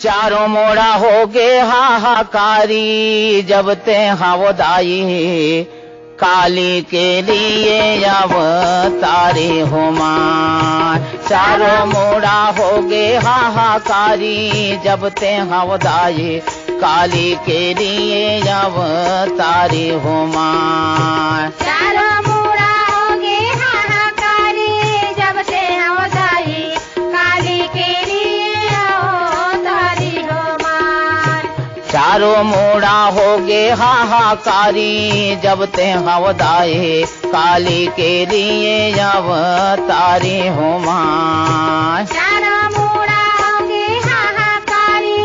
चारों मोड़ा हो गे हाहाकारी जब ते हवदाई काली के लिए अवतारी हो मां। चारों मोड़ा हो गे हाहाकारी जब ते हवदाई काली के लिए अवतारी हो मां। चारों मोड़ा हो गे हाहाकारी जब ते हवदाई काली के लिए अवतारी हो मां। चारों मोड़ा हो गे हाहाकारी जब ते हवदाई काली के लिए अवतारी हो मां। चारों मोड़ा हो गे हाहाकारी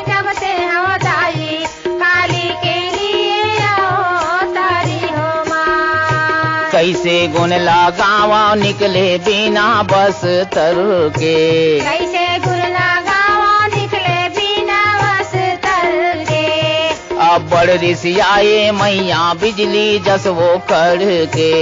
जब ते हवदाई काली के लिए अवतारी हो मां। कैसे गुण लगावा निकले बिना बस्तर के कैसे गुण लगावा निकले बिना बस्तर के। अब बड़ ऋषियाए मैया बिजली जसवो कर के।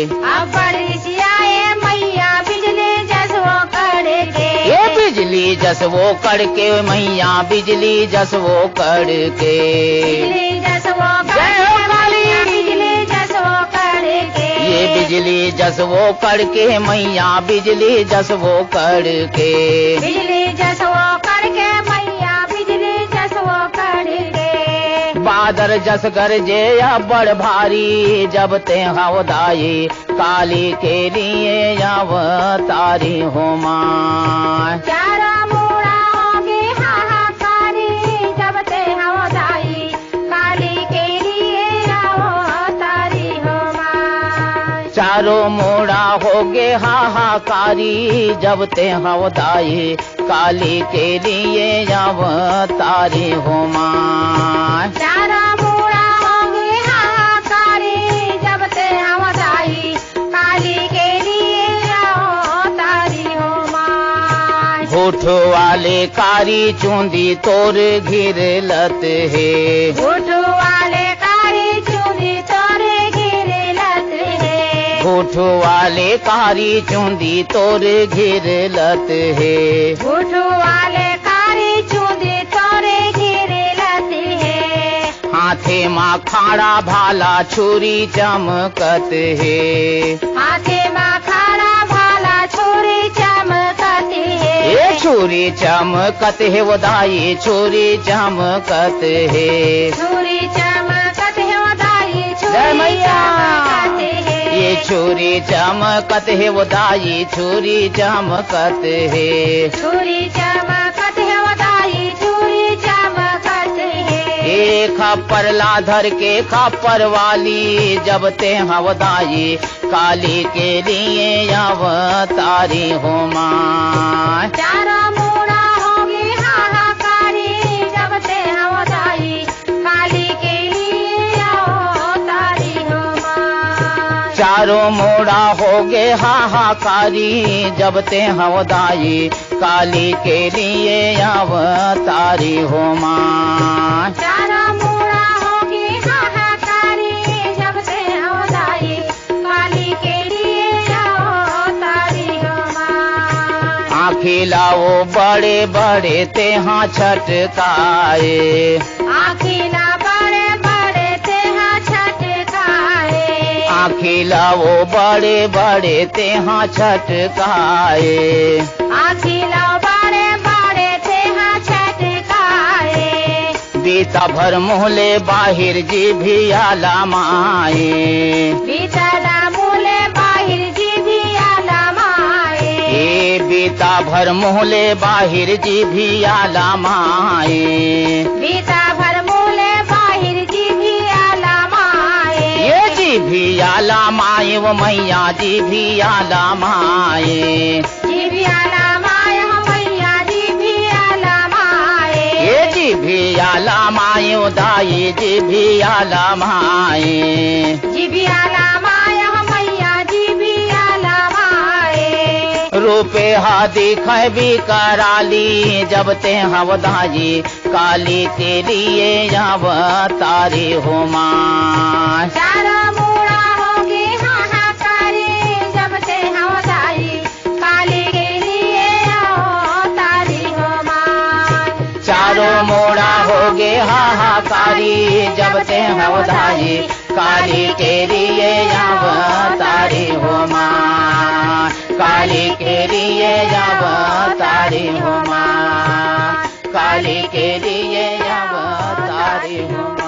अब बड़ियाए मैया बिजली जसवो करके। ये बिजली जसवो करके मैया बिजली जसवो करके। बिजली जसवो जय हो काली। बिजली जसवो करके। ये बिजली जसवो करके मैया बिजली जसवो करके। बिजली जसवो करके मैया बिजली जसवो करके। बादर जस गरजे या बड़ भारी जब ते हवदाई काली के लिए अवतारी हो मां। चारों मोड़ा हो गे हाहाकारी जब ते हवदाई काली के लिए अवतारी हो मां। चारों मोड़ा हो गे हाहाकारी जब ते हवदाई काली के लिए अवतारी हो मां। चारों मोड़ा हो गे हाहाकारी जब ते हवदाई काली के लिए अवतारी हो मां। होठ वाले कारी चूंदी तोर घिर लत है। होठ वाले कारी चूड़ी तोरे घिरे लत है। होठ वाले कारी चूंदी तोर घिर लत है। होठ वाले कारी चूड़ी तोरे घिरे लत है। हाथे माँ खाड़ा भाला छुरी चमकत है। हाथे में खाड़ा भाला छुरी चमकत है। ये छुरी चमकत है वो दाई छुरी चमकत है। छुरी चमकत है वो दाई जय छुरी मैया। चमकत है। ये छुरी चमकत है वो दाई छुरी चमकत है। छुरी चमकत है वो दाई छुरी चमकत है। ये खप्पर लाधर के खप्पर वाली जब ते हवदाई काली के लिए अवतारी हो मां। चारों मोड़ा हो गे हाहाकारी जब ते हवदाई काली के लिए अवतारी हो मां। चारों मोड़ा हो गे हाहाकारी जब ते हवदाई काली के लिए अवतारी हो मां। चारों मोड़ा हो गे हाहाकारी जब ते हवदाई काली के लिए अवतारी हो मां। आँखें लाओ बड़े बड़े ते हाँ छटकाए। आखिला बड़े बड़े ते हाँ छटकाए। आँखें लाओ बड़े बड़े ते हाँ छटकाए। आखिला बड़े बड़े थे हाँ छटकाए। बीता भर मोहले बाहिर जी भी आला माए। बीतला मूले बाहिर जी भी आलमाए। ए बीता भर मोहले बाहिर जी भी आला माए। बीता भर मूले बाहिर जी भी आलमाए। ये जी भी आला माए वो मैया जी भी आला माए। जी भी आलमाए हो मैया जी भी आलमाए। ये जी भी आला माए वो दाई जी भी आला माए। जी भी आलमाए हो मैया जी भी आलमाए। रूपे हा दिखाए भी कराली जब ते हवदाई काली के लिए अवतारी हो मां। चारों मोड़ा हो गे हाहाकारी जब ते हवदाई काली के लिए अवतारी हो मां। होगे हाहाकारी जब ते हवदाई काली के लिए अवतारी हो माँ काली के लिए अवतारी हो माँ काली के लिए अवतारी हो माँ।